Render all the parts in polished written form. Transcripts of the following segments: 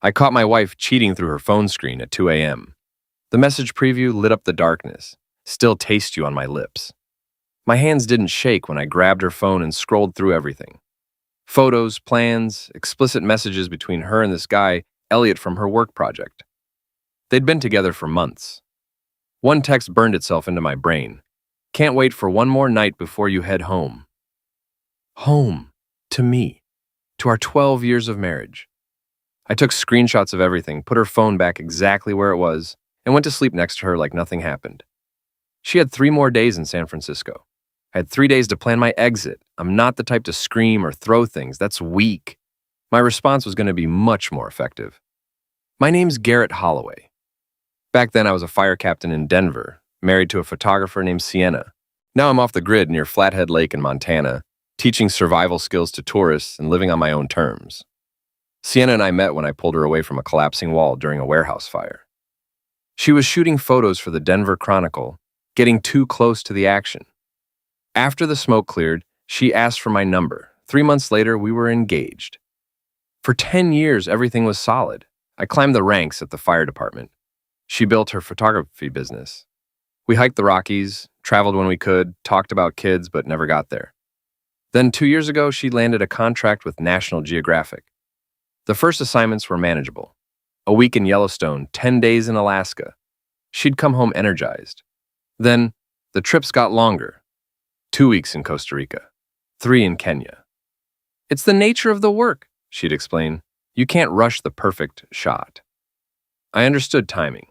I caught my wife cheating through her phone screen at 2 a.m. The message preview lit up the darkness. Still taste you on my lips. My hands didn't shake when I grabbed her phone and scrolled through everything. Photos, plans, explicit messages between her and this guy, Elliot from her work project. They'd been together for months. One text burned itself into my brain. Can't wait for one more night before you head home. Home. To me. To our 12 years of marriage. I took screenshots of everything, put her phone back exactly where it was, and went to sleep next to her like nothing happened. She had 3 more days in San Francisco. I had 3 days to plan my exit. I'm not the type to scream or throw things. That's weak. My response was going to be much more effective. My name's Garrett Holloway. Back then, I was a fire captain in Denver, married to a photographer named Sienna. Now I'm off the grid near Flathead Lake in Montana, teaching survival skills to tourists and living on my own terms. Sienna and I met when I pulled her away from a collapsing wall during a warehouse fire. She was shooting photos for the Denver Chronicle, getting too close to the action. After the smoke cleared, she asked for my number. 3 months later, we were engaged. For 10 years, everything was solid. I climbed the ranks at the fire department. She built her photography business. We hiked the Rockies, traveled when we could, talked about kids, but never got there. Then 2 years ago, she landed a contract with National Geographic. The first assignments were manageable. A week in Yellowstone, 10 days in Alaska. She'd come home energized. Then, the trips got longer. 2 weeks in Costa Rica, 3 in Kenya. It's the nature of the work, she'd explain. You can't rush the perfect shot. I understood timing.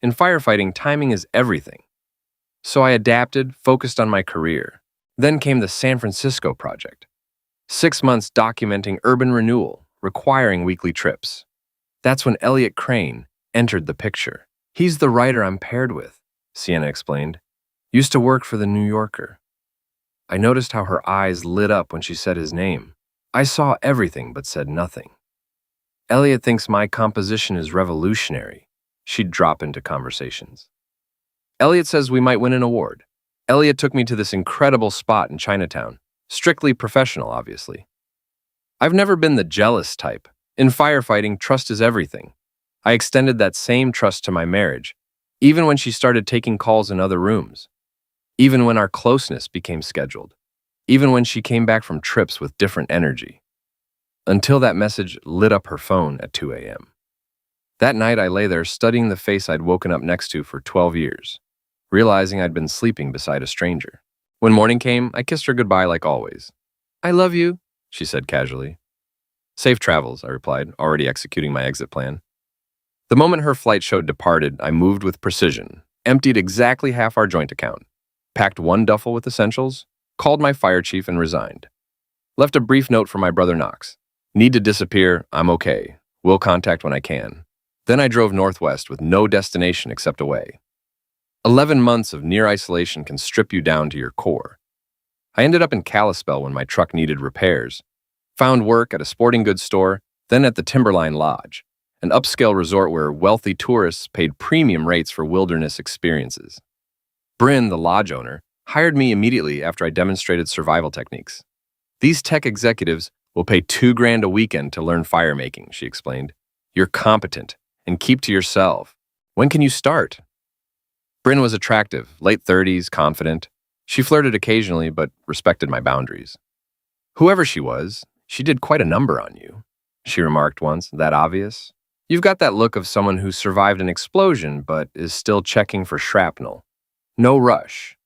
In firefighting, timing is everything. So I adapted, focused on my career. Then came the San Francisco project. 6 months documenting urban renewal, requiring weekly trips. That's when Elliot Crane entered the picture. He's the writer I'm paired with, Sienna explained. Used to work for the New Yorker. I noticed how her eyes lit up when she said his name. I saw everything but said nothing. Elliot thinks my composition is revolutionary. She'd drop into conversations. Elliot says we might win an award. Elliot took me to this incredible spot in Chinatown. Strictly professional, obviously. I've never been the jealous type. In firefighting, trust is everything. I extended that same trust to my marriage, even when she started taking calls in other rooms. Even when our closeness became scheduled. Even when she came back from trips with different energy. Until that message lit up her phone at 2 a.m. That night I lay there studying the face I'd woken up next to for 12 years, realizing I'd been sleeping beside a stranger. When morning came, I kissed her goodbye like always. I love you, she said casually. Safe travels, I replied, already executing my exit plan. The moment her flight showed departed, I moved with precision, emptied exactly half our joint account, packed 1 duffel with essentials, called my fire chief and resigned. Left a brief note for my brother Knox. Need to disappear, I'm okay. Will contact when I can. Then I drove northwest with no destination except away. 11 months of near isolation can strip you down to your core. I ended up in Kalispell when my truck needed repairs. Found work at a sporting goods store, then at the Timberline Lodge, an upscale resort where wealthy tourists paid premium rates for wilderness experiences. Bryn, the lodge owner, hired me immediately after I demonstrated survival techniques. These tech executives will pay $2,000 a weekend to learn fire making, she explained. You're competent, and keep to yourself. When can you start? Bryn was attractive, late 30s, confident. She flirted occasionally, but respected my boundaries. Whoever she was, she did quite a number on you, she remarked once. That obvious? You've got that look of someone who survived an explosion, but is still checking for shrapnel. No rush.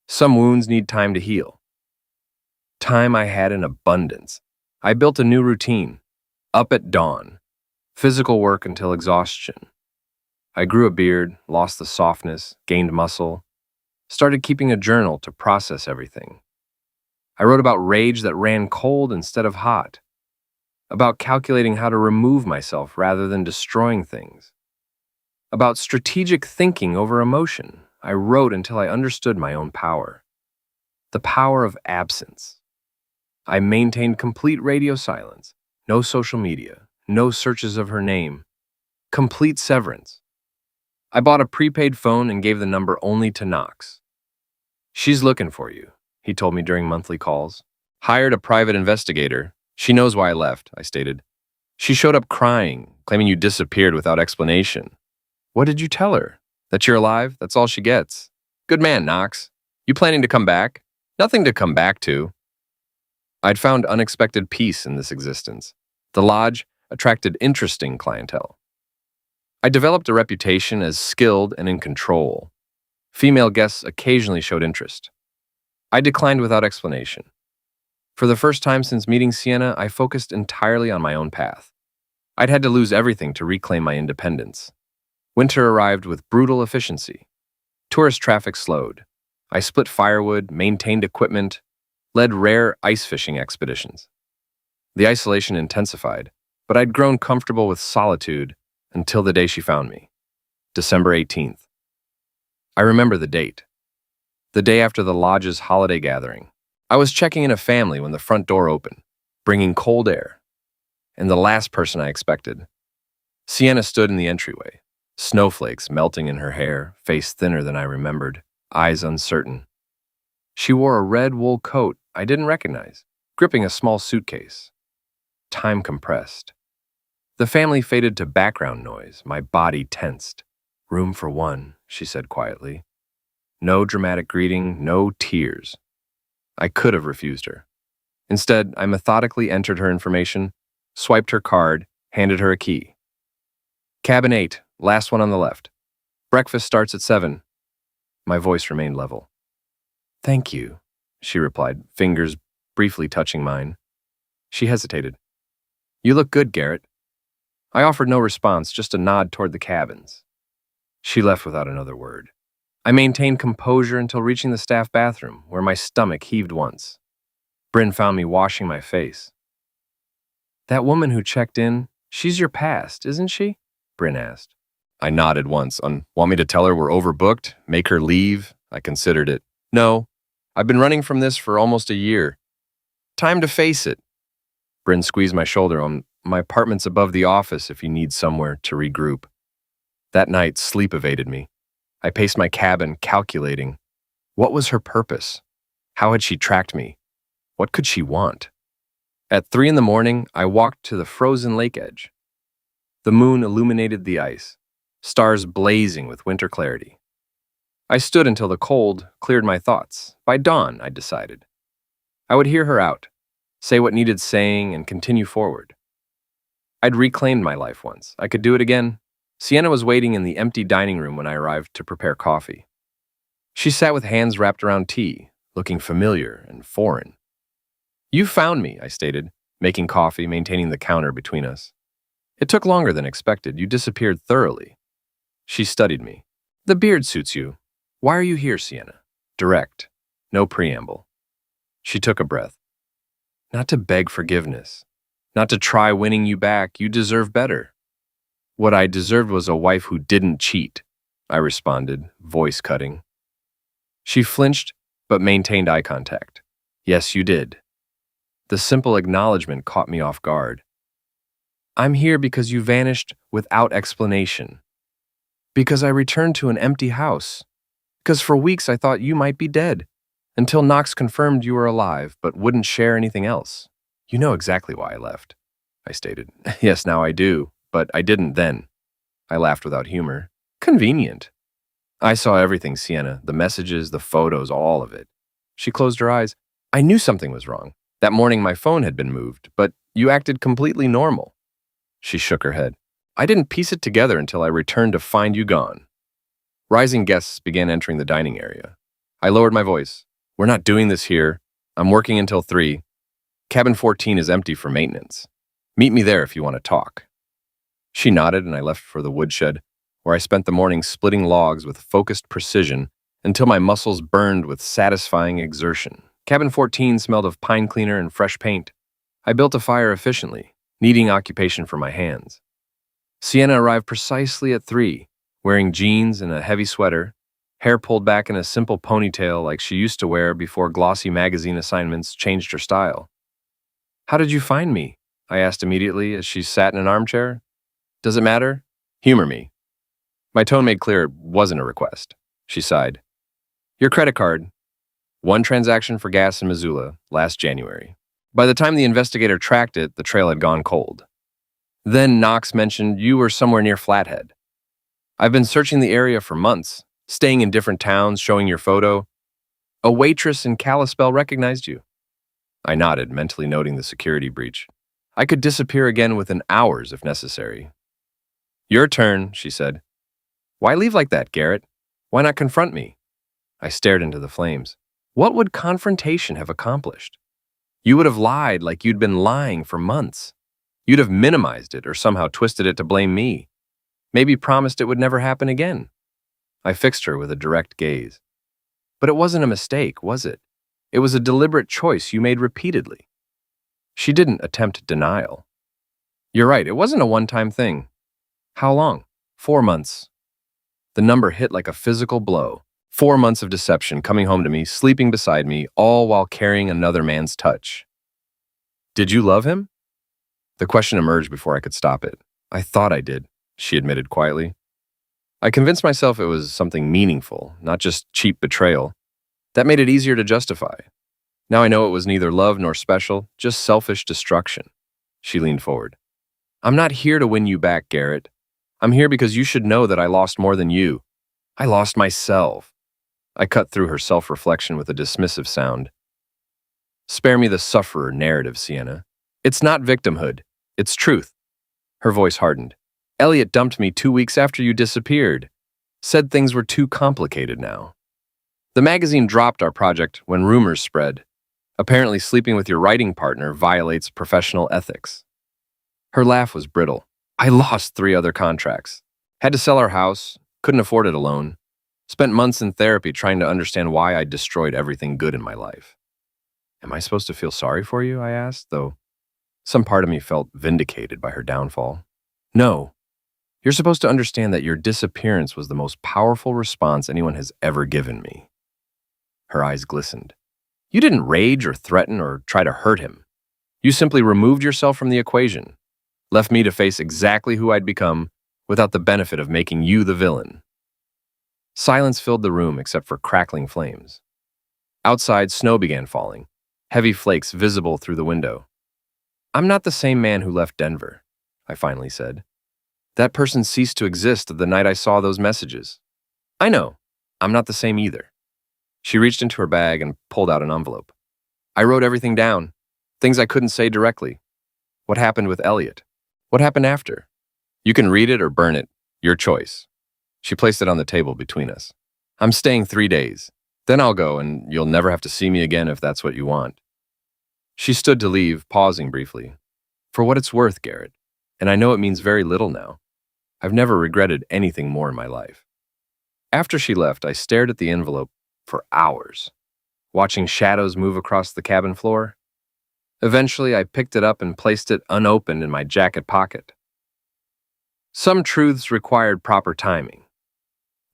Some wounds need time to heal. Time I had in abundance. I built a new routine. Up at dawn. Physical work until exhaustion. I grew a beard, lost the softness, gained muscle. Started keeping a journal to process everything. I wrote about rage that ran cold instead of hot. About calculating how to remove myself rather than destroying things. About strategic thinking over emotion. I wrote until I understood my own power. The power of absence. I maintained complete radio silence, no social media, no searches of her name. Complete severance. I bought a prepaid phone and gave the number only to Knox. She's looking for you, he told me during monthly calls. Hired a private investigator. She knows why I left, I stated. She showed up crying, claiming you disappeared without explanation. What did you tell her? That you're alive? That's all she gets. Good man, Knox. You planning to come back? Nothing to come back to. I'd found unexpected peace in this existence. The lodge attracted interesting clientele. I developed a reputation as skilled and in control. Female guests occasionally showed interest. I declined without explanation. For the first time since meeting Sienna, I focused entirely on my own path. I'd had to lose everything to reclaim my independence. Winter arrived with brutal efficiency. Tourist traffic slowed. I split firewood, maintained equipment, led rare ice fishing expeditions. The isolation intensified, but I'd grown comfortable with solitude until the day she found me, December 18th. I remember the date. The day after the lodge's holiday gathering. I was checking in a family when the front door opened, bringing cold air, and the last person I expected. Sienna stood in the entryway, snowflakes melting in her hair, face thinner than I remembered, eyes uncertain. She wore a red wool coat I didn't recognize, gripping a small suitcase. Time compressed. The family faded to background noise, my body tensed. "Room for one," she said quietly. No dramatic greeting, no tears. I could have refused her. Instead, I methodically entered her information, swiped her card, handed her a key. "Cabin 8, last one on the left. Breakfast starts at 7. My voice remained level. "Thank you," she replied, fingers briefly touching mine. She hesitated. "You look good, Garrett." I offered no response, just a nod toward the cabins. She left without another word. I maintained composure until reaching the staff bathroom, where my stomach heaved once. Bryn found me washing my face. "That woman who checked in, she's your past, isn't she?" Bryn asked. I nodded once. Want me to tell her we're overbooked? Make her leave? I considered it. No, I've been running from this for almost a year. Time to face it. Bryn squeezed my shoulder. My apartment's above the office if you need somewhere to regroup. That night, sleep evaded me. I paced my cabin, calculating. What was her purpose? How had she tracked me? What could she want? At 3 in the morning, I walked to the frozen lake edge. The moon illuminated the ice, stars blazing with winter clarity. I stood until the cold cleared my thoughts. By dawn, I decided. I would hear her out, say what needed saying, and continue forward. I'd reclaimed my life once. I could do it again. Sienna was waiting in the empty dining room when I arrived to prepare coffee. She sat with hands wrapped around tea, looking familiar and foreign. "You found me," I stated, making coffee, maintaining the counter between us. "It took longer than expected. You disappeared thoroughly." She studied me. "The beard suits you. Why are you here, Sienna?" Direct. No preamble. She took a breath. "Not to beg forgiveness. Not to try winning you back. You deserve better." "What I deserved was a wife who didn't cheat," I responded, voice cutting. She flinched, but maintained eye contact. "Yes, you did." The simple acknowledgement caught me off guard. "I'm here because you vanished without explanation. Because I returned to an empty house. Because for weeks I thought you might be dead, until Knox confirmed you were alive, but wouldn't share anything else. You know exactly why I left," I stated. "Yes, now I do, but I didn't then." I laughed without humor. "Convenient." "I saw everything, Sienna, the messages, the photos, all of it." She closed her eyes. "I knew something was wrong. That morning my phone had been moved, but you acted completely normal." She shook her head. "I didn't piece it together until I returned to find you gone." Rising guests began entering the dining area. I lowered my voice. "We're not doing this here. I'm working until 3. Cabin 14 is empty for maintenance. Meet me there if you want to talk." She nodded and I left for the woodshed, where I spent the morning splitting logs with focused precision until my muscles burned with satisfying exertion. Cabin 14 smelled of pine cleaner and fresh paint. I built a fire efficiently, needing occupation for my hands. Sienna arrived precisely at 3, wearing jeans and a heavy sweater, hair pulled back in a simple ponytail like she used to wear before glossy magazine assignments changed her style. "How did you find me?" I asked immediately as she sat in an armchair. "Does it matter? Humor me." My tone made clear it wasn't a request. She sighed. "Your credit card. 1 transaction for gas in Missoula last January. By the time the investigator tracked it, the trail had gone cold." Then Knox mentioned you were somewhere near Flathead. I've been searching the area for months, staying in different towns, showing your photo. A waitress in Kalispell recognized you. I nodded, mentally noting the security breach. I could disappear again within hours if necessary. Your turn, she said. Why leave like that, Garrett? Why not confront me? I stared into the flames. What would confrontation have accomplished? You would have lied like you'd been lying for months. You'd have minimized it or somehow twisted it to blame me. Maybe promised it would never happen again. I fixed her with a direct gaze. But it wasn't a mistake, was it? It was a deliberate choice you made repeatedly. She didn't attempt denial. You're right, it wasn't a one-time thing. How long? 4 months. The number hit like a physical blow. 4 months of deception, coming home to me, sleeping beside me, all while carrying another man's touch. Did you love him? The question emerged before I could stop it. I thought I did, she admitted quietly. I convinced myself it was something meaningful, not just cheap betrayal. That made it easier to justify. Now I know it was neither love nor special, just selfish destruction. She leaned forward. I'm not here to win you back, Garrett. I'm here because you should know that I lost more than you. I lost myself. I cut through her self-reflection with a dismissive sound. Spare me the sufferer narrative, Sienna. It's not victimhood. It's truth. Her voice hardened. Elliot dumped me 2 weeks after you disappeared. Said things were too complicated now. The magazine dropped our project when rumors spread. Apparently sleeping with your writing partner violates professional ethics. Her laugh was brittle. I lost 3 other contracts. Had to sell our house. Couldn't afford it alone. Spent months in therapy trying to understand why I destroyed everything good in my life. Am I supposed to feel sorry for you? I asked, though some part of me felt vindicated by her downfall. No. You're supposed to understand that your disappearance was the most powerful response anyone has ever given me. Her eyes glistened. You didn't rage or threaten or try to hurt him. You simply removed yourself from the equation, left me to face exactly who I'd become without the benefit of making you the villain. Silence filled the room except for crackling flames. Outside, snow began falling, heavy flakes visible through the window. I'm not the same man who left Denver, I finally said. That person ceased to exist the night I saw those messages. I know. I'm not the same either. She reached into her bag and pulled out an envelope. I wrote everything down, things I couldn't say directly. What happened with Elliot? What happened after? You can read it or burn it, your choice. She placed it on the table between us. I'm staying 3 days. Then I'll go and you'll never have to see me again if that's what you want. She stood to leave, pausing briefly. For what it's worth, Garrett, and I know it means very little now. I've never regretted anything more in my life. After she left, I stared at the envelope for hours, watching shadows move across the cabin floor. Eventually, I picked it up and placed it unopened in my jacket pocket. Some truths required proper timing.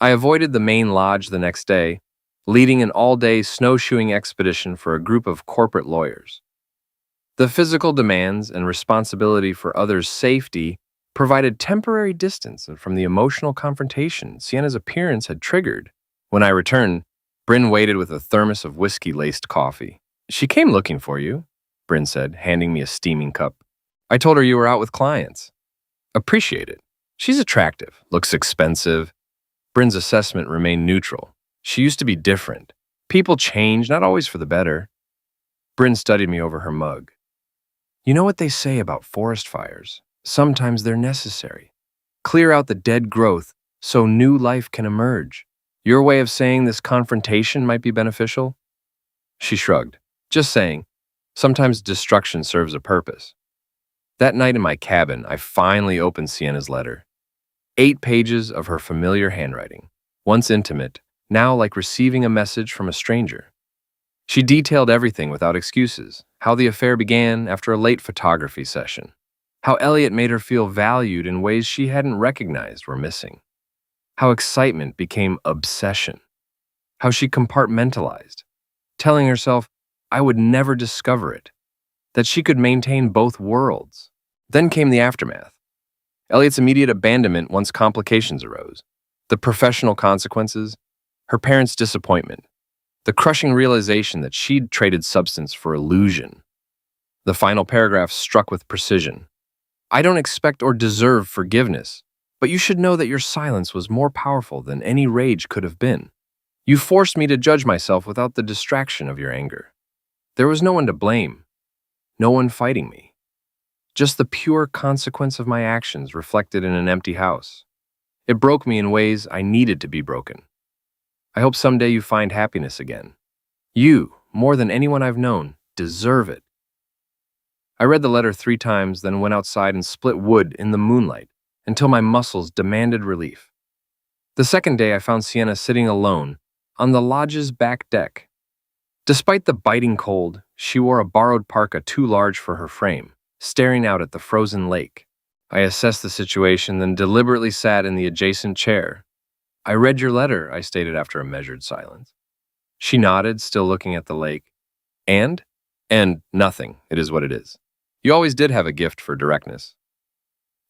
I avoided the main lodge the next day, leading an all-day snowshoeing expedition for a group of corporate lawyers. The physical demands and responsibility for others' safety provided temporary distance from the emotional confrontation Sienna's appearance had triggered. When I returned, Bryn waited with a thermos of whiskey-laced coffee. She came looking for you, Bryn said, handing me a steaming cup. I told her you were out with clients. Appreciate it. She's attractive, looks expensive. Bryn's assessment remained neutral. She used to be different. People change, not always for the better. Bryn studied me over her mug. You know what they say about forest fires? Sometimes they're necessary. Clear out the dead growth so new life can emerge. Your way of saying this confrontation might be beneficial? She shrugged. Just saying, sometimes destruction serves a purpose. That night in my cabin, I finally opened Sienna's letter. 8 pages of her familiar handwriting, once intimate, now like receiving a message from a stranger. She detailed everything without excuses, how the affair began after a late photography session, how Elliot made her feel valued in ways she hadn't recognized were missing, how excitement became obsession, how she compartmentalized, telling herself I would never discover it, that she could maintain both worlds. Then came the aftermath. Elliot's immediate abandonment once complications arose, the professional consequences, her parents' disappointment, the crushing realization that she'd traded substance for illusion. The final paragraph struck with precision. I don't expect or deserve forgiveness, but you should know that your silence was more powerful than any rage could have been. You forced me to judge myself without the distraction of your anger. There was no one to blame, no one fighting me. Just the pure consequence of my actions reflected in an empty house. It broke me in ways I needed to be broken. I hope someday you find happiness again. You, more than anyone I've known, deserve it. I read the letter 3 times, then went outside and split wood in the moonlight until my muscles demanded relief. The second day, I found Sienna sitting alone on the lodge's back deck. Despite the biting cold, she wore a borrowed parka too large for her frame, staring out at the frozen lake. I assessed the situation, then deliberately sat in the adjacent chair. I read your letter, I stated after a measured silence. She nodded, still looking at the lake. And? And nothing. It is what it is. You always did have a gift for directness.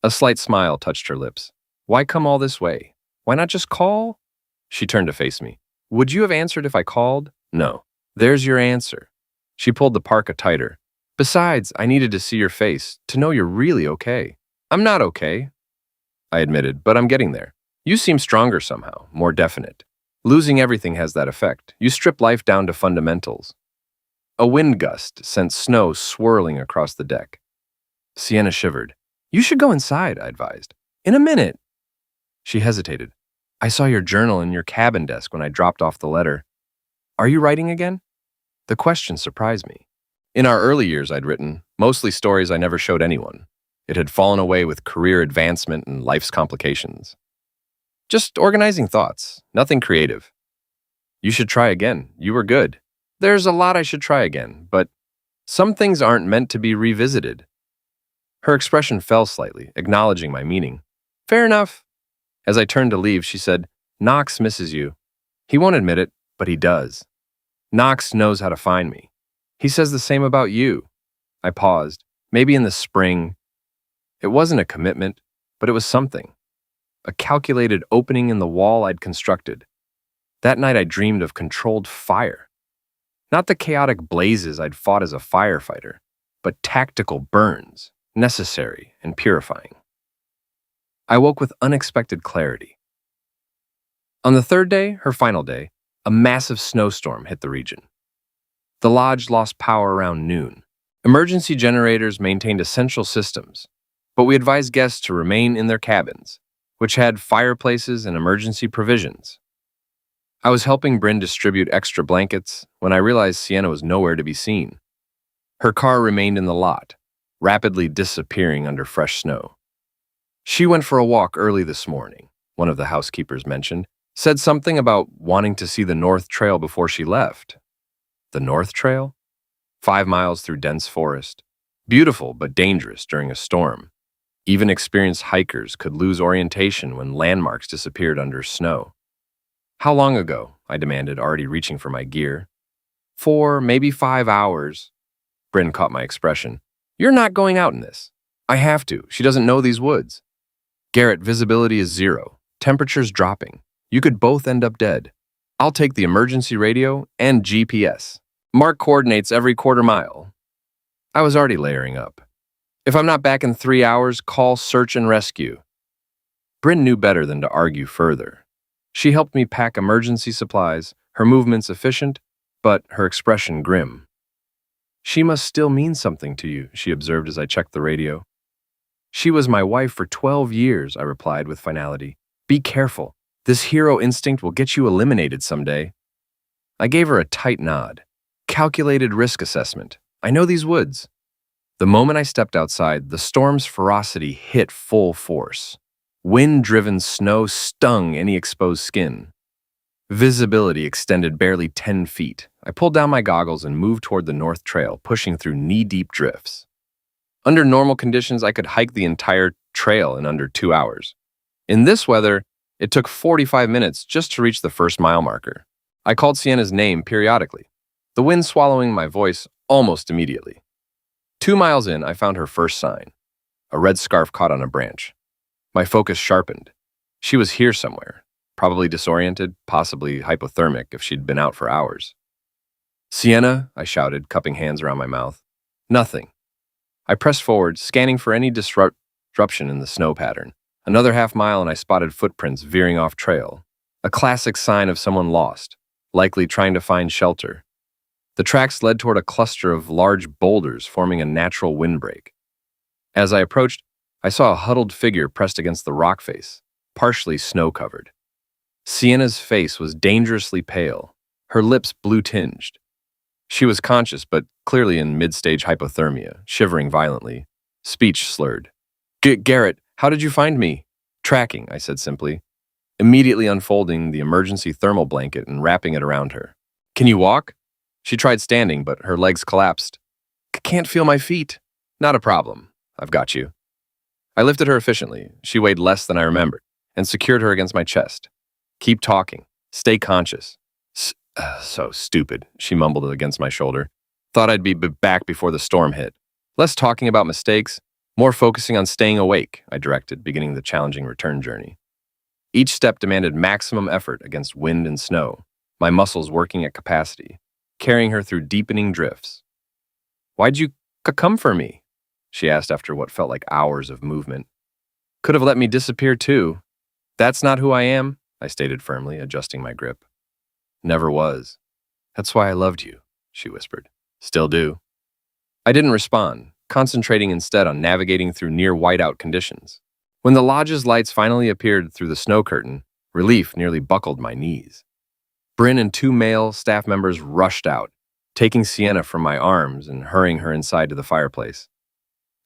A slight smile touched her lips. Why come all this way? Why not just call? She turned to face me. Would you have answered if I called? No. There's your answer. She pulled the parka tighter. Besides, I needed to see your face, to know you're really okay. I'm not okay, I admitted, but I'm getting there. You seem stronger somehow, more definite. Losing everything has that effect. You strip life down to fundamentals. A wind gust sent snow swirling across the deck. Sienna shivered. You should go inside, I advised. In a minute. She hesitated. I saw your journal in your cabin desk when I dropped off the letter. Are you writing again? The question surprised me. In our early years, I'd written, mostly stories I never showed anyone. It had fallen away with career advancement and life's complications. Just organizing thoughts, nothing creative. You should try again. You were good. There's a lot I should try again, but some things aren't meant to be revisited. Her expression fell slightly, acknowledging my meaning. Fair enough. As I turned to leave, she said, Knox misses you. He won't admit it, but he does. Knox knows how to find me. He says the same about you. I paused. Maybe in the spring. It wasn't a commitment, but it was something. A calculated opening in the wall I'd constructed. That night I dreamed of controlled fire. Not the chaotic blazes I'd fought as a firefighter, but tactical burns, necessary and purifying. I woke with unexpected clarity. On the third day, her final day, a massive snowstorm hit the region. The lodge lost power around noon. Emergency generators maintained essential systems, but we advised guests to remain in their cabins, which had fireplaces and emergency provisions. I was helping Bryn distribute extra blankets when I realized Sienna was nowhere to be seen. Her car remained in the lot, rapidly disappearing under fresh snow. She went for a walk early this morning, one of the housekeepers mentioned, said something about wanting to see the North Trail before she left. The North Trail? 5 miles through dense forest. Beautiful but dangerous during a storm. Even experienced hikers could lose orientation when landmarks disappeared under snow. How long ago? I demanded, already reaching for my gear. 4, maybe 5 hours. Bryn caught my expression. You're not going out in this. I have to. She doesn't know these woods. Garrett, visibility is 0. Temperature's dropping. You could both end up dead. I'll take the emergency radio and GPS. Mark coordinates every quarter mile. I was already layering up. If I'm not back in 3 hours, call search and rescue. Bryn knew better than to argue further. She helped me pack emergency supplies, her movements efficient, but her expression grim. She must still mean something to you, she observed as I checked the radio. She was my wife for 12 years, I replied with finality. Be careful. This hero instinct will get you eliminated someday. I gave her a tight nod. Calculated risk assessment. I know these woods. The moment I stepped outside, the storm's ferocity hit full force. Wind-driven snow stung any exposed skin. Visibility extended barely 10 feet. I pulled down my goggles and moved toward the North Trail, pushing through knee-deep drifts. Under normal conditions, I could hike the entire trail in under 2 hours. In this weather, it took 45 minutes just to reach the first mile marker. I called Sienna's name periodically, the wind swallowing my voice almost immediately. 2 miles in, I found her first sign, a red scarf caught on a branch. My focus sharpened. She was here somewhere, probably disoriented, possibly hypothermic if she'd been out for hours. Sienna, I shouted, cupping hands around my mouth. Nothing. I pressed forward, scanning for any Disruption in the snow pattern. Another half-mile and I spotted footprints veering off trail. A classic sign of someone lost, likely trying to find shelter. The tracks led toward a cluster of large boulders forming a natural windbreak. As I approached, I saw a huddled figure pressed against the rock face, partially snow-covered. Sienna's face was dangerously pale, her lips blue-tinged. She was conscious, but clearly in mid-stage hypothermia, shivering violently, speech slurred. Garrett, how did you find me? Tracking, I said simply, immediately unfolding the emergency thermal blanket and wrapping it around her. Can you walk? She tried standing, but her legs collapsed. Can't feel my feet. Not a problem. I've got you. I lifted her efficiently. She weighed less than I remembered, and secured her against my chest. Keep talking. Stay conscious. So stupid, she mumbled against my shoulder. Thought I'd be back before the storm hit. Less talking about mistakes, more focusing on staying awake, I directed, beginning the challenging return journey. Each step demanded maximum effort against wind and snow, my muscles working at capacity, carrying her through deepening drifts. Why'd you come for me? She asked after what felt like hours of movement. Could have let me disappear too. That's not who I am, I stated firmly, adjusting my grip. Never was. That's why I loved you, she whispered. Still do. I didn't respond, concentrating instead on navigating through near whiteout conditions. When the lodge's lights finally appeared through the snow curtain, relief nearly buckled my knees. Bryn and 2 male staff members rushed out, taking Sienna from my arms and hurrying her inside to the fireplace.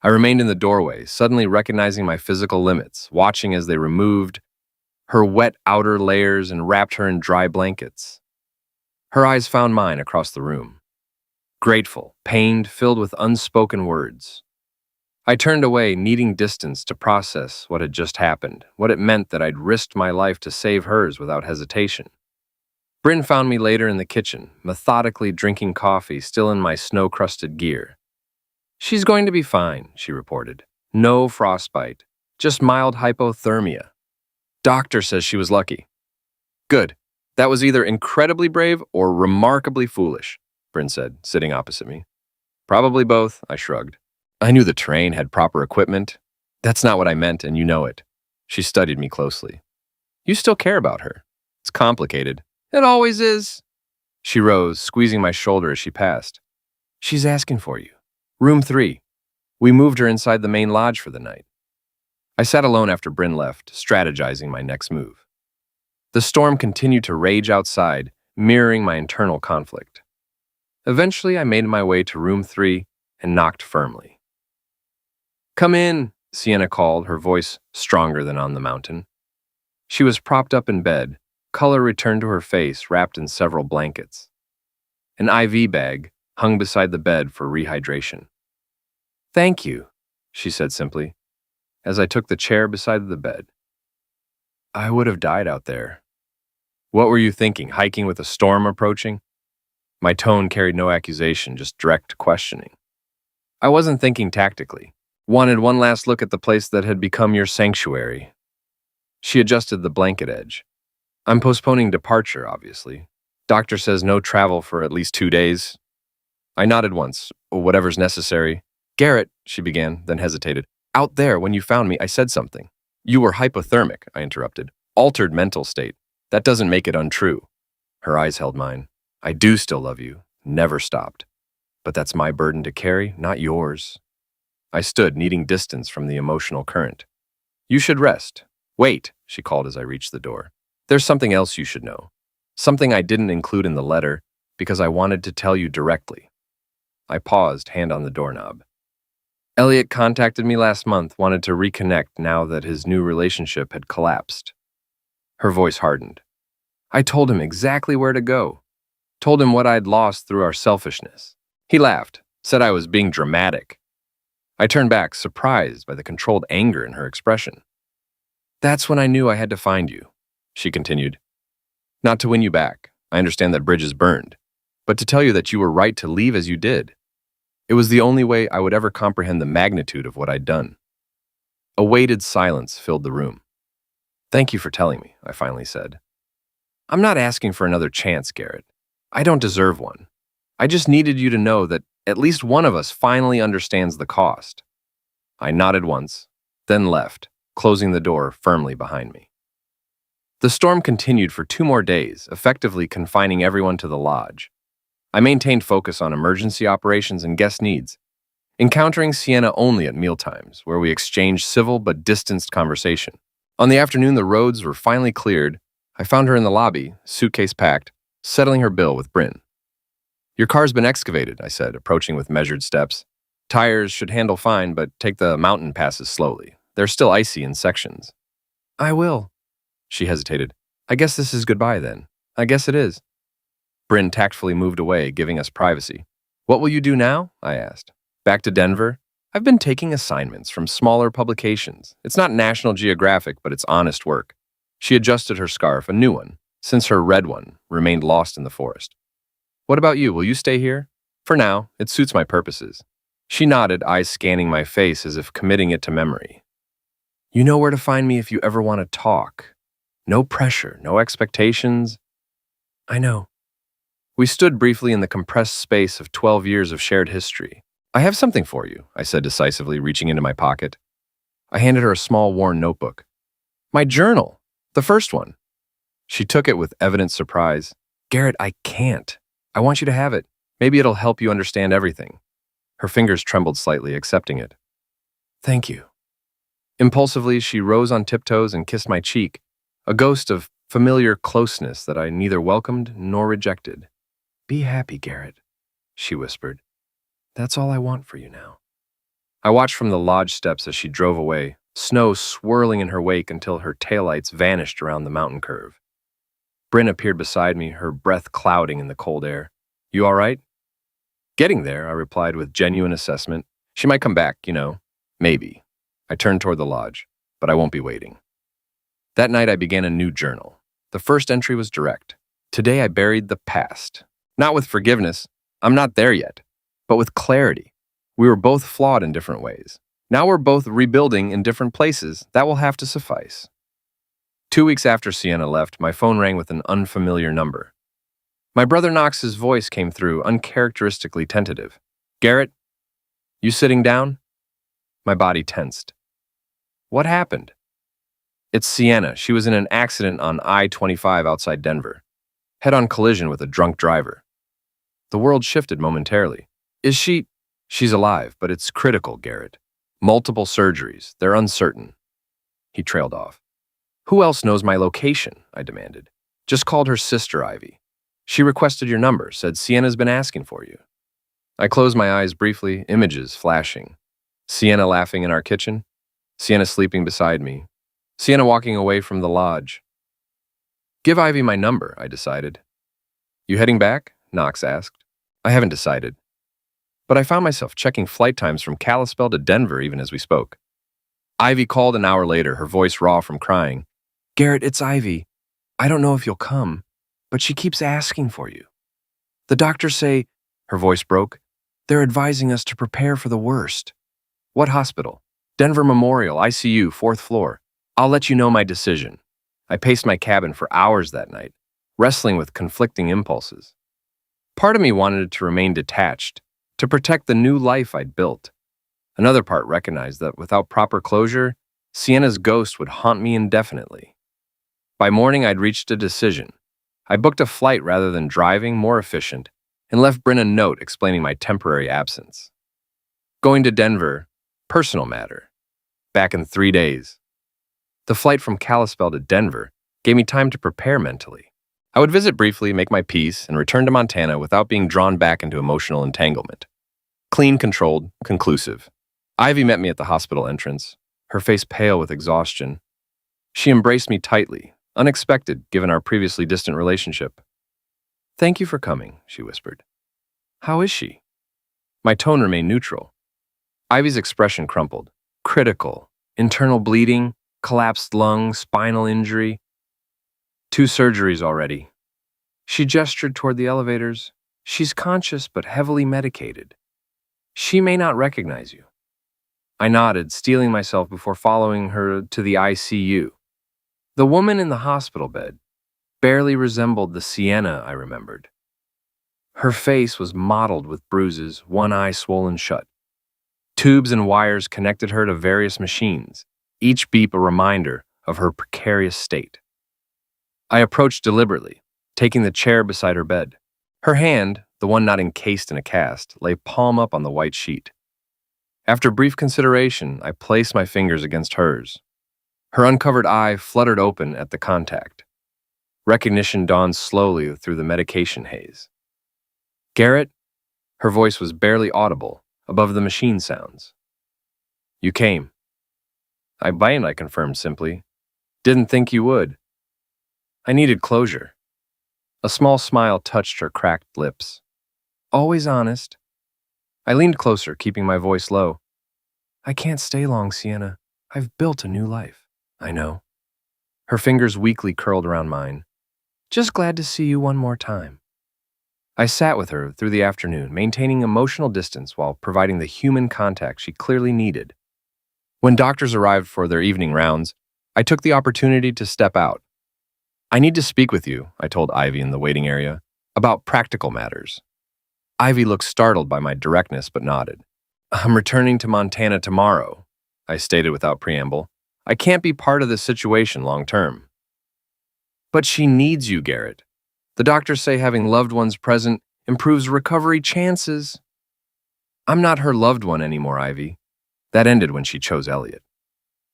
I remained in the doorway, suddenly recognizing my physical limits, watching as they removed her wet outer layers and wrapped her in dry blankets. Her eyes found mine across the room. Grateful, pained, filled with unspoken words. I turned away, needing distance to process what had just happened, what it meant that I'd risked my life to save hers without hesitation. Bryn found me later in the kitchen, methodically drinking coffee, still in my snow-crusted gear. She's going to be fine, she reported. No frostbite, just mild hypothermia. Doctor says she was lucky. Good. That was either incredibly brave or remarkably foolish, Bryn said, sitting opposite me. Probably both, I shrugged. I knew the terrain had proper equipment. That's not what I meant, and you know it. She studied me closely. You still care about her. It's complicated. It always is. She rose, squeezing my shoulder as she passed. She's asking for you. Room 3. We moved her inside the main lodge for the night. I sat alone after Bryn left, strategizing my next move. The storm continued to rage outside, mirroring my internal conflict. Eventually, I made my way to room 3 and knocked firmly. Come in, Sienna called, her voice stronger than on the mountain. She was propped up in bed, color returned to her face, wrapped in several blankets. An IV bag hung beside the bed for rehydration. Thank you, she said simply, as I took the chair beside the bed. I would have died out there. What were you thinking, hiking with a storm approaching? My tone carried no accusation, just direct questioning. I wasn't thinking tactically. Wanted one last look at the place that had become your sanctuary. She adjusted the blanket edge. I'm postponing departure, obviously. Doctor says no travel for at least 2 days. I nodded once, whatever's necessary. Garrett, she began, then hesitated. Out there, when you found me, I said something. You were hypothermic, I interrupted. Altered mental state. That doesn't make it untrue. Her eyes held mine. I do still love you. Never stopped. But that's my burden to carry, not yours. I stood, needing distance from the emotional current. You should rest. Wait, she called as I reached the door. There's something else you should know. Something I didn't include in the letter because I wanted to tell you directly. I paused, hand on the doorknob. Elliot contacted me last month, wanted to reconnect now that his new relationship had collapsed. Her voice hardened. I told him exactly where to go. Told him what I'd lost through our selfishness. He laughed, said I was being dramatic. I turned back, surprised by the controlled anger in her expression. That's when I knew I had to find you, she continued. Not to win you back. I understand that bridge is burned. But to tell you that you were right to leave as you did. It was the only way I would ever comprehend the magnitude of what I'd done. A weighted silence filled the room. Thank you for telling me, I finally said. I'm not asking for another chance, Garrett. I don't deserve one. I just needed you to know that at least one of us finally understands the cost. I nodded once, then left, closing the door firmly behind me. The storm continued for 2 more days, effectively confining everyone to the lodge. I maintained focus on emergency operations and guest needs, encountering Sienna only at mealtimes, where we exchanged civil but distanced conversation. On the afternoon the roads were finally cleared, I found her in the lobby, suitcase packed, settling her bill with Bryn. "Your car's been excavated," I said, approaching with measured steps. "Tires should handle fine, but take the mountain passes slowly. They're still icy in sections." "I will." She hesitated. "I guess this is goodbye then." "I guess it is." Bryn tactfully moved away, giving us privacy. "What will you do now?" I asked. "Back to Denver? I've been taking assignments from smaller publications. It's not National Geographic, but it's honest work." She adjusted her scarf, a new one, since her red one remained lost in the forest. "What about you? Will you stay here?" "For now, it suits my purposes." She nodded, eyes scanning my face as if committing it to memory. "You know where to find me if you ever want to talk. No pressure, no expectations." "I know." We stood briefly in the compressed space of 12 years of shared history. "I have something for you," I said decisively, reaching into my pocket. I handed her a small, worn notebook. "My journal, the first one." She took it with evident surprise. "Garrett, I can't. I want you to have it. Maybe it'll help you understand everything." Her fingers trembled slightly, accepting it. "Thank you." Impulsively, she rose on tiptoes and kissed my cheek, a ghost of familiar closeness that I neither welcomed nor rejected. "Be happy, Garrett," she whispered. "That's all I want for you now." I watched from the lodge steps as she drove away, snow swirling in her wake until her taillights vanished around the mountain curve. Bryn appeared beside me, her breath clouding in the cold air. "You all right?" "Getting there," I replied with genuine assessment. "She might come back, Maybe." I turned toward the lodge, but I won't be waiting. That night I began a new journal. The first entry was direct. Today I buried the past. Not with forgiveness, I'm not there yet, but with clarity. We were both flawed in different ways. Now we're both rebuilding in different places. That will have to suffice. 2 weeks after Sienna left, my phone rang with an unfamiliar number. My brother Knox's voice came through, uncharacteristically tentative. "Garrett, you sitting down?" My body tensed. "What happened?" "It's Sienna. She was in an accident on I-25 outside Denver. Head-on collision with a drunk driver." The world shifted momentarily. "Is she—" "She's alive, but it's critical, Garrett. Multiple surgeries. They're uncertain." He trailed off. "Who else knows my location?" I demanded. "Just called her sister, Ivy. She requested your number, said Sienna's been asking for you." I closed my eyes briefly, images flashing. Sienna laughing in our kitchen. Sienna sleeping beside me. Sienna walking away from the lodge. "Give Ivy my number," I decided. "You heading back?" Knox asked. "I haven't decided." But I found myself checking flight times from Kalispell to Denver even as we spoke. Ivy called an hour later, her voice raw from crying. "Garrett, it's Ivy. I don't know if you'll come, but she keeps asking for you. The doctors say," her voice broke, "they're advising us to prepare for the worst." "What hospital?" "Denver Memorial, ICU, 4th floor. I'll let you know my decision." I paced my cabin for hours that night, wrestling with conflicting impulses. Part of me wanted to remain detached, to protect the new life I'd built. Another part recognized that without proper closure, Sienna's ghost would haunt me indefinitely. By morning, I'd reached a decision. I booked a flight rather than driving, more efficient, and left Bryn a note explaining my temporary absence. Going to Denver, personal matter. Back in 3 days. The flight from Kalispell to Denver gave me time to prepare mentally. I would visit briefly, make my peace, and return to Montana without being drawn back into emotional entanglement. Clean, controlled, conclusive. Ivy met me at the hospital entrance, her face pale with exhaustion. She embraced me tightly, unexpected given our previously distant relationship. "Thank you for coming," she whispered. "How is she?" My tone remained neutral. Ivy's expression crumpled. Critical. Internal bleeding, collapsed lung, spinal injury. 2 surgeries already. She gestured toward the elevators. "She's conscious but heavily medicated. She may not recognize you." I nodded, steeling myself before following her to the ICU. The woman in the hospital bed barely resembled the Sienna I remembered. Her face was mottled with bruises, one eye swollen shut. Tubes and wires connected her to various machines, each beep a reminder of her precarious state. I approached deliberately, taking the chair beside her bed. Her hand, the one not encased in a cast, lay palm up on the white sheet. After brief consideration, I placed my fingers against hers. Her uncovered eye fluttered open at the contact. Recognition dawned slowly through the medication haze. "Garrett?" Her voice was barely audible, above the machine sounds. "You came." "I bind," I confirmed simply. "Didn't think you would." I needed closure. A small smile touched her cracked lips. "Always honest." I leaned closer, keeping my voice low. "I can't stay long, Sienna. I've built a new life." "I know." Her fingers weakly curled around mine. "Just glad to see you one more time." I sat with her through the afternoon, maintaining emotional distance while providing the human contact she clearly needed. When doctors arrived for their evening rounds, I took the opportunity to step out. "I need to speak with you," I told Ivy in the waiting area, "about practical matters." Ivy looked startled by my directness but nodded. "I'm returning to Montana tomorrow," I stated without preamble. "I can't be part of this situation long term." "But she needs you, Garrett. The doctors say having loved ones present improves recovery chances." "I'm not her loved one anymore, Ivy." That ended when she chose Elliot.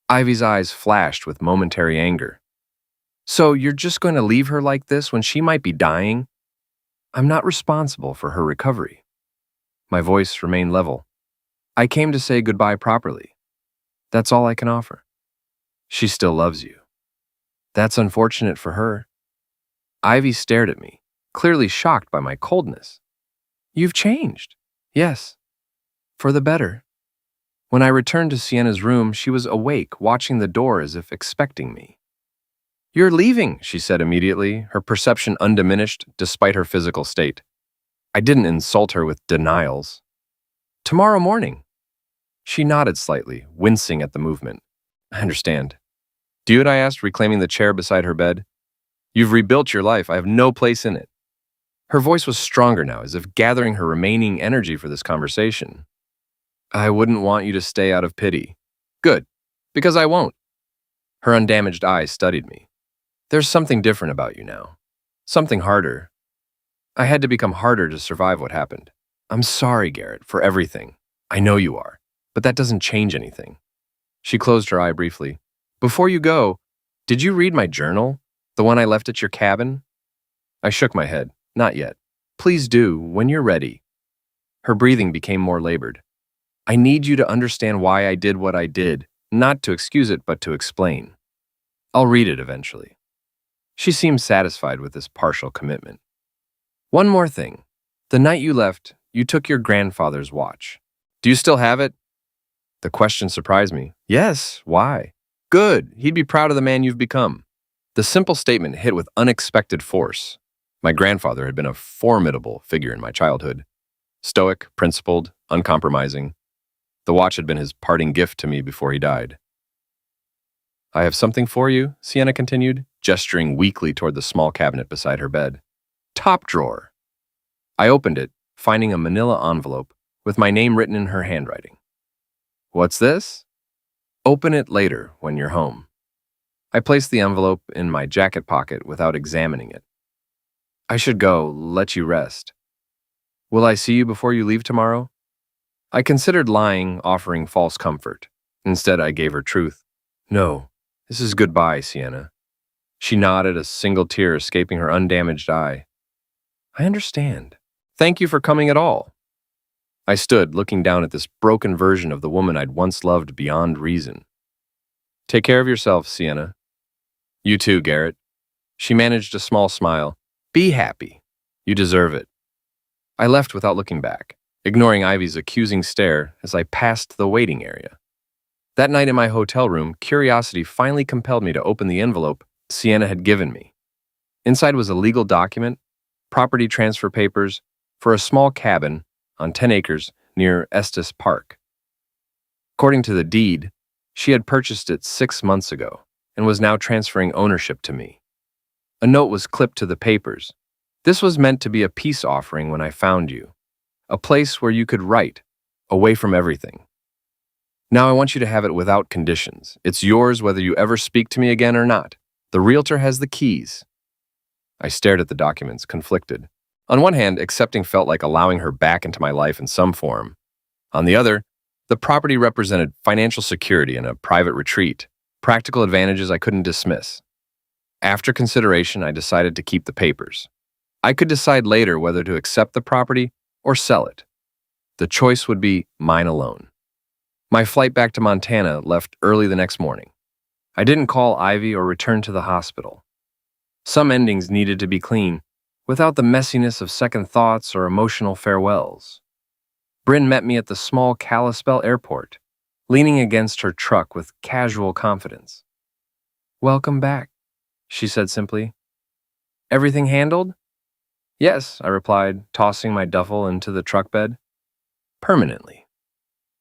Ivy's eyes flashed with momentary anger. "So you're just going to leave her like this when she might be dying?" "I'm not responsible for her recovery." My voice remained level. "I came to say goodbye properly. That's all I can offer." "She still loves you." "That's unfortunate for her." Ivy stared at me, clearly shocked by my coldness. "You've changed." "Yes, for the better." When I returned to Sienna's room, she was awake, watching the door as if expecting me. "You're leaving," she said immediately, her perception undiminished despite her physical state. I didn't insult her with denials. "Tomorrow morning." She nodded slightly, wincing at the movement. "I understand." "Dude," I asked, reclaiming the chair beside her bed. "You've rebuilt your life. I have no place in it." Her voice was stronger now, as if gathering her remaining energy for this conversation. "I wouldn't want you to stay out of pity." "Good, because I won't." Her undamaged eyes studied me. "There's something different about you now. Something harder. I had to become harder to survive what happened. I'm sorry, Garrett, for everything. I know you are, but that doesn't change anything." She closed her eye briefly. "Before you go, did you read my journal? The one I left at your cabin?" I shook my head. "Not yet." "Please do, when you're ready." Her breathing became more labored. "I need you to understand why I did what I did, not to excuse it, but to explain. I'll read it eventually." She seemed satisfied with this partial commitment. "One more thing. The night you left, you took your grandfather's watch. Do you still have it?" The question surprised me. "Yes, why?" "Good, he'd be proud of the man you've become." The simple statement hit with unexpected force. My grandfather had been a formidable figure in my childhood. Stoic, principled, uncompromising. The watch had been his parting gift to me before he died. "I have something for you," Sienna continued, gesturing weakly toward the small cabinet beside her bed. "Top drawer." I opened it, finding a manila envelope with my name written in her handwriting. "What's this?" "Open it later, when you're home." I placed the envelope in my jacket pocket without examining it. "I should go, let you rest. Will I see you before you leave tomorrow?" I considered lying, offering false comfort. Instead, I gave her truth. "No, this is goodbye, Sienna." She nodded, a single tear escaping her undamaged eye. "I understand. Thank you for coming at all." I stood, looking down at this broken version of the woman I'd once loved beyond reason. "Take care of yourself, Sienna." "You too, Garrett." She managed a small smile. "Be happy. You deserve it." I left without looking back, ignoring Ivy's accusing stare as I passed the waiting area. That night in my hotel room, curiosity finally compelled me to open the envelope Sienna had given me. Inside was a legal document, property transfer papers, for a small cabin on 10 acres near Estes Park. According to the deed, she had purchased it 6 months ago and was now transferring ownership to me. A note was clipped to the papers. "This was meant to be a peace offering when I found you. A place where you could write, away from everything." Now I want you to have it without conditions. It's yours whether you ever speak to me again or not. The realtor has the keys. I stared at the documents, conflicted. On one hand, accepting felt like allowing her back into my life in some form. On the other, the property represented financial security and a private retreat, practical advantages I couldn't dismiss. After consideration, I decided to keep the papers. I could decide later whether to accept the property or sell it. The choice would be mine alone. My flight back to Montana left early the next morning. I didn't call Ivy or return to the hospital. Some endings needed to be clean, without the messiness of second thoughts or emotional farewells. Bryn met me at the small Kalispell airport, leaning against her truck with casual confidence. "Welcome back," she said simply. "Everything handled?" "Yes," I replied, tossing my duffel into the truck bed. "Permanently."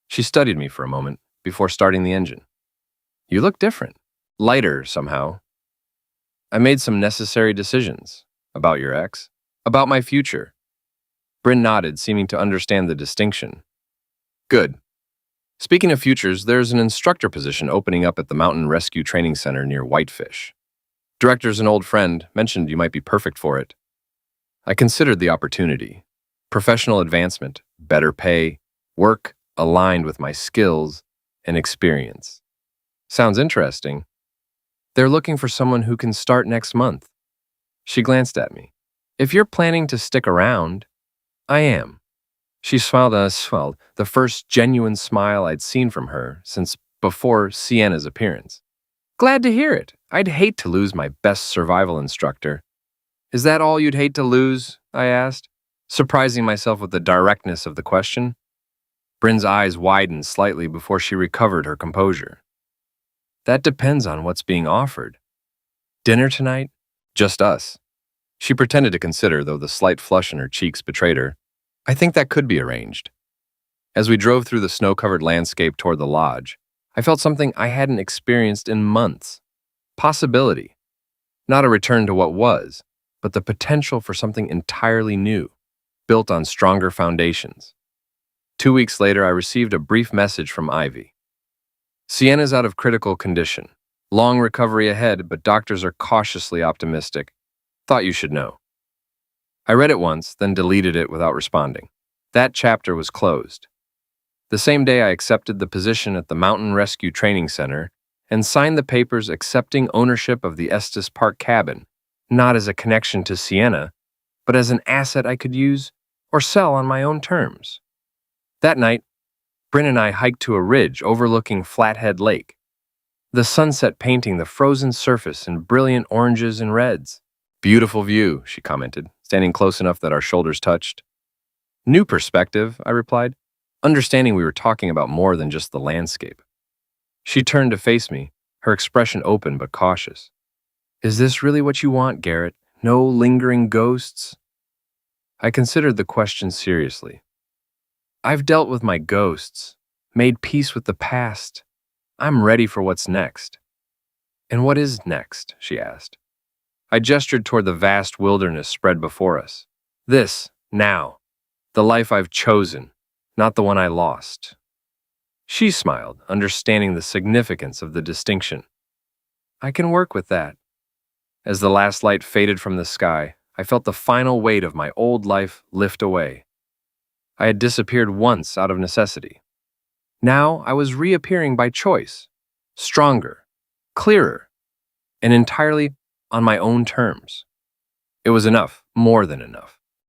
She studied me for a moment before starting the engine. "You look different. Lighter, somehow." "I made some necessary decisions. About your ex. About my future." Bryn nodded, seeming to understand the distinction. "Good. Speaking of futures, there's an instructor position opening up at the Mountain Rescue Training Center near Whitefish. Director's an old friend, mentioned you might be perfect for it." I considered the opportunity. Professional advancement, better pay, work aligned with my skills and experience. Sounds interesting. "They're looking for someone who can start next month." She glanced at me. "If you're planning to stick around." "I am." She smiled the first genuine smile I'd seen from her since before Sienna's appearance. "Glad to hear it. I'd hate to lose my best survival instructor." "Is that all you'd hate to lose?" I asked, surprising myself with the directness of the question. Bryn's eyes widened slightly before she recovered her composure. "That depends on what's being offered." "Dinner tonight?" "Just us." She pretended to consider, though the slight flush in her cheeks betrayed her. "I think that could be arranged." As we drove through the snow-covered landscape toward the lodge, I felt something I hadn't experienced in months. Possibility. Not a return to what was, but the potential for something entirely new, built on stronger foundations. 2 weeks later, I received a brief message from Ivy. "Sienna's out of critical condition. Long recovery ahead, but doctors are cautiously optimistic. Thought you should know." I read it once, then deleted it without responding. That chapter was closed. The same day, I accepted the position at the Mountain Rescue Training Center and signed the papers accepting ownership of the Estes Park cabin, not as a connection to Sienna, but as an asset I could use or sell on my own terms. That night, Bryn and I hiked to a ridge overlooking Flathead Lake, the sunset painting the frozen surface in brilliant oranges and reds. "Beautiful view," she commented, standing close enough that our shoulders touched. "New perspective," I replied, understanding we were talking about more than just the landscape. She turned to face me, her expression open but cautious. "Is this really what you want, Garrett? No lingering ghosts?" I considered the question seriously. "I've dealt with my ghosts, made peace with the past. I'm ready for what's next." "And what is next?" she asked. I gestured toward the vast wilderness spread before us. "This, now. The life I've chosen, not the one I lost." She smiled, understanding the significance of the distinction. "I can work with that." As the last light faded from the sky, I felt the final weight of my old life lift away. I had disappeared once out of necessity. Now I was reappearing by choice, stronger, clearer, and entirely on my own terms. It was enough, more than enough.